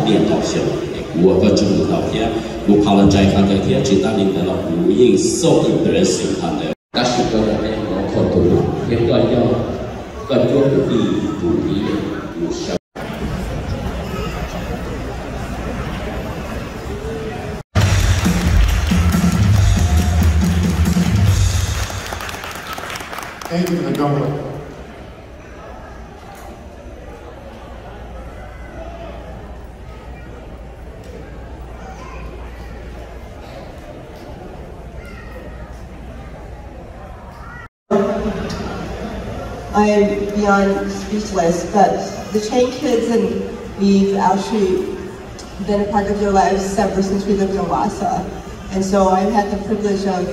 练到小，我个中到天，我跑了在看的天，只当领的了无影受的人喜欢的，但是个人我可读，也个要个做不易不易不少。Thank you for the government. I am beyond speechless, but the Chang kids and we've actually been a part of their lives ever since we lived in Lhasa. And so I've had the privilege of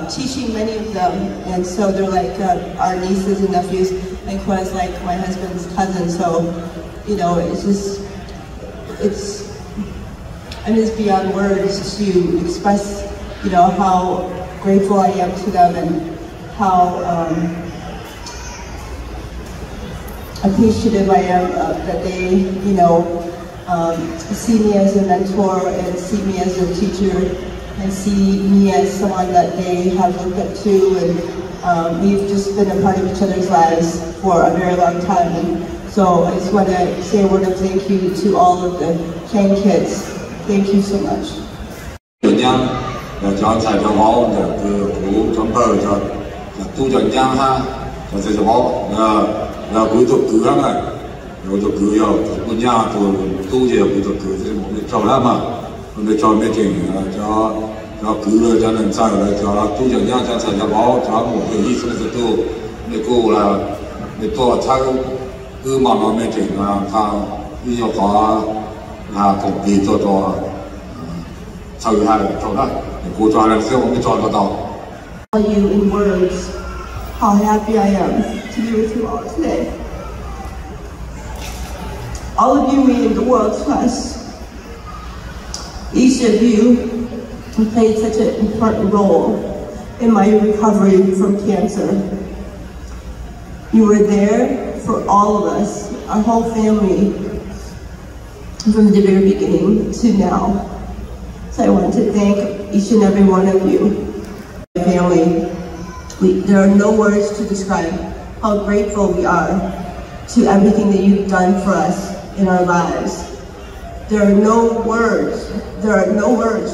teaching many of them, and so they're like our nieces and nephews, and Kwa's like my husband's cousin, so, you know, I'm just beyond words to express, you know, how grateful I am to them and how appreciative I am that they, you know, see me as a mentor and see me as a teacher and see me as someone that they have looked up to, and we've just been a part of each other's lives for a very long time. And so I just want to say a word of thank you to all of the Chang kids. Thank you so much. cho cứ cho nên sao là cho tu dưỡng nhau cho thầy cho bó cho một người đi xuống từ tu để cô là để tôi sao cứ mong nó mới chỉnh là thao ví dụ có là công ty cho sau hai cho đó để cô cho làm sao mới cho nó tao. Tell you in words how happy I am to be with you all today. All of you mean the world to us. Each of you played such an important role in my recovery from cancer. You were there for all of us, our whole family, from the very beginning to now. So I want to thank each and every one of you. Family, there are no words to describe how grateful we are to everything that you've done for us in our lives. There are no words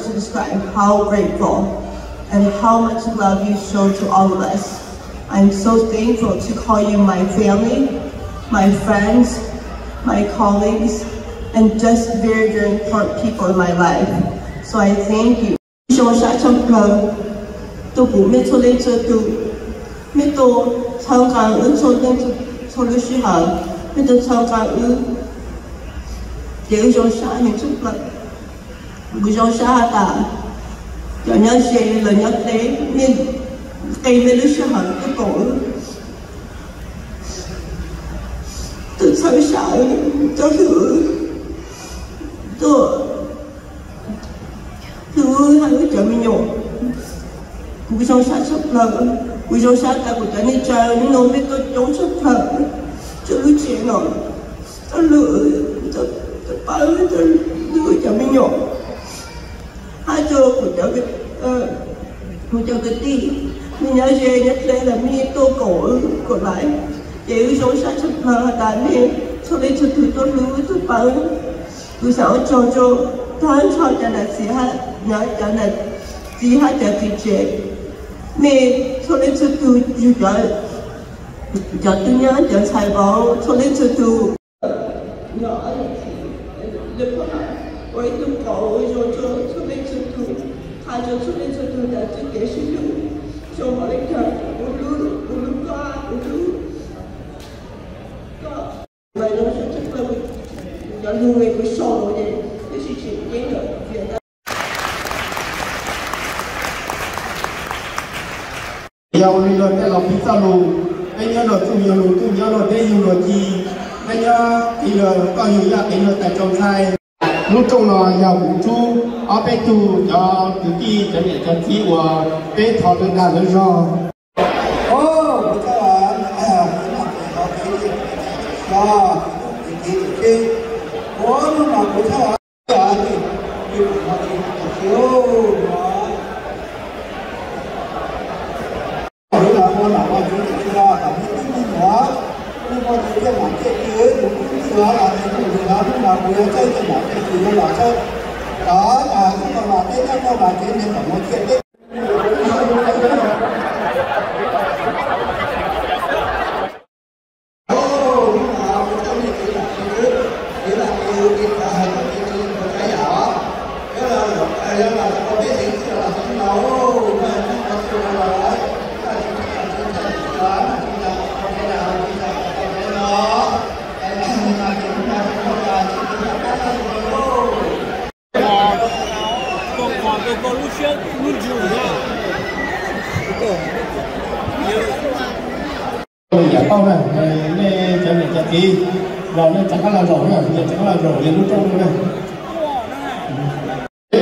to describe how grateful and how much love you show to all of us. I'm so thankful to call you my family, my friends, my colleagues, and just very, very important people in my life. So I thank you. Để cho xã những chút là bữa cho xã ta cho nhau xe là nhau thế nên cây mấy đứa xã hận cái cổ từ sau xã cho thử hai đứa chợ mình nhổ bữa cho xã sắp là bữa cho xã ta của ta nên trời những nông biết tôi chống sắp là cho đứa trẻ nó ta lựa ba đứa cho mình nhổ hai cho của cho cái tí mình nhớ về nhất lên là mình tô cổ của lại để số sát chấp là đàn này sau đây cho tôi lưu tôi bảo tôi sao cho tháng cho là gì ha nói cho là gì ha cho chị trẻ mình sau đây cho tôi cho tôi nhớ cho xài bảo sau đây cho tôi nhỏ được không ạ? Với tôi có rồi cho nên tôi thay cho nên tôi đã tự kể sử dụng cho mọi người lúc qua vậy nó sẽ chắc là nó lưu về cái sổ này cái sự chuyện nhé được Việt Nam. Yêu đi rồi cái lòng pizza luôn, cái nhớ rồi tôi nhớ rồi đây yêu rồi gì, cái nhớ thì rồi có nhiều gia đình rồi tại trong sai. Lúc trong nó giàu cũng chú ở bên tu cho tự kỷ cho nên cho chị và bên thọ lên đàn lên rồi. Ô, các bạn, đó, tự kỷ, có nó mà của cháu à thì họ chỉ thiếu đó là con nào con chúng ta cảm thấy tinh hóa nhưng mà thấy cái mặt cái kia cũng đó là cái cũng đó nhưng mà vừa chơi cái mặt cái kia là chơi đó là cái con là cái con là cái nên phải một chuyện đấy giả tao này nên cho mình chặt đi rồi nên chẳng có là rồi này giờ chẳng có là rồi nên lúc trong này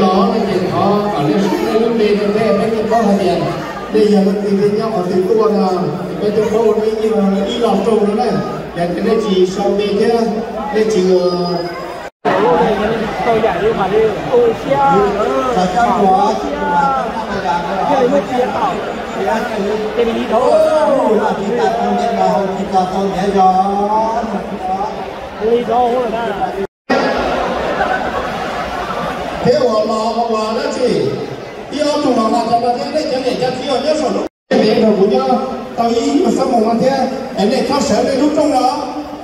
nó thì họ ở đây lúc đi thì thế mấy cái có hai tiền bây giờ mình tìm nhau ở tìm tôi là cái chỗ đâu đây như là đi lọt trâu nữa này để cái này chỉ sau đi chứ đây chỉ tôi giải đi mà đi ôi xia là trong đó chơi mất tiền bảo cái gì đó là chúng ta không biết đâu chúng ta không nhớ rõ đi đâu rồi đó thế họ lò đó chị đi ở tù mà cho nó thế đấy cho để cho khi họ nhớ sổ lúc để rồi của nhau tao ý mà sao mà thế để thao sở để lúc trong đó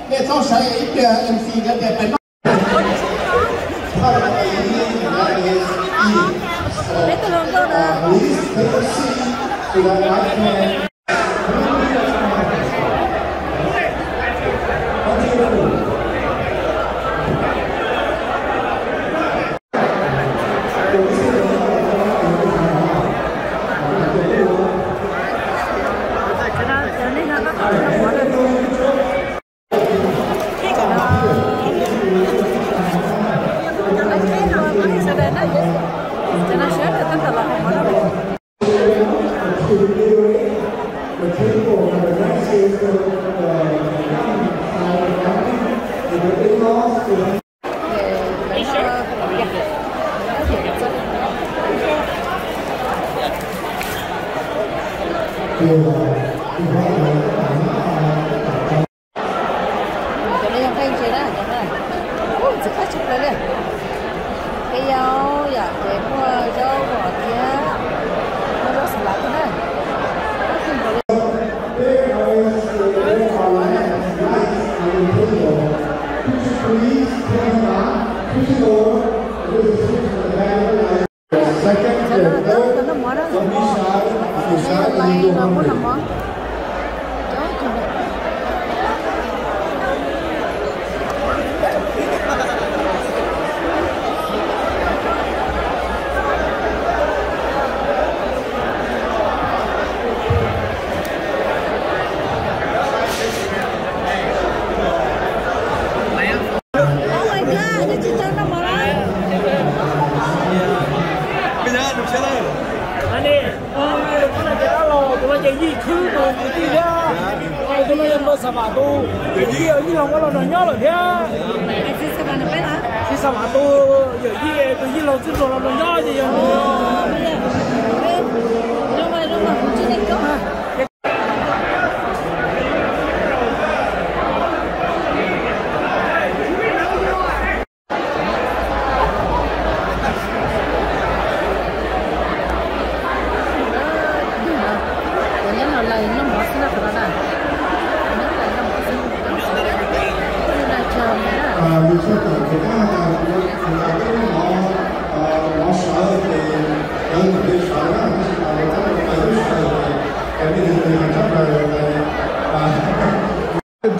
để thao sở ít MC cái để phải lấy từ hướng đâu đó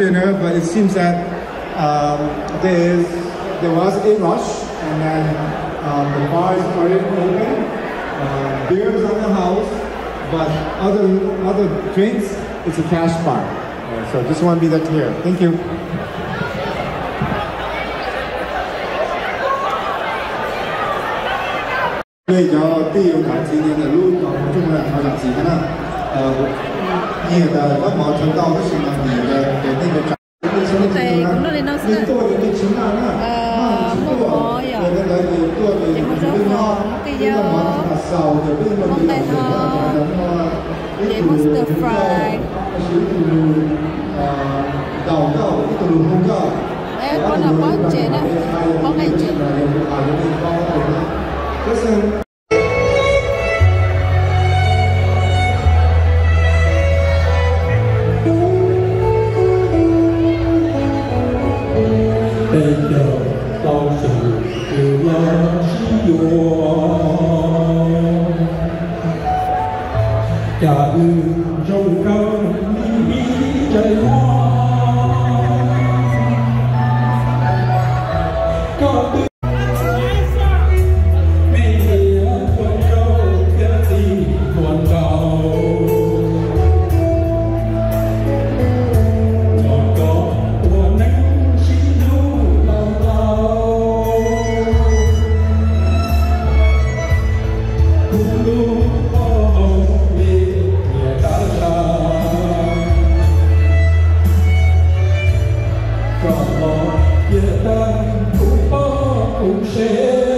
dinner, but it seems that there was a rush, and then the bars started open. Beer was on the house, but other drinks, it's a cash bar. So just want to be that clear. Thank you. Bây giờ tiêu cả chi nên là luôn còn chung là họ làm gì thế nào? Nhiều là có mọi trường tàu cái sự làm gì để nên được thầy cũng nói lên đâu xưa mua chỉ một số một cái dao món tay thò để một stir fry đấy con là món chén á món này chén bây giờ đau sự đều lo chi cả trong cao đi trời hoa có mẹ con trâu kia đi con trâu còn có của nắng xin đâu bao lâu cùng lúc cùng sẽ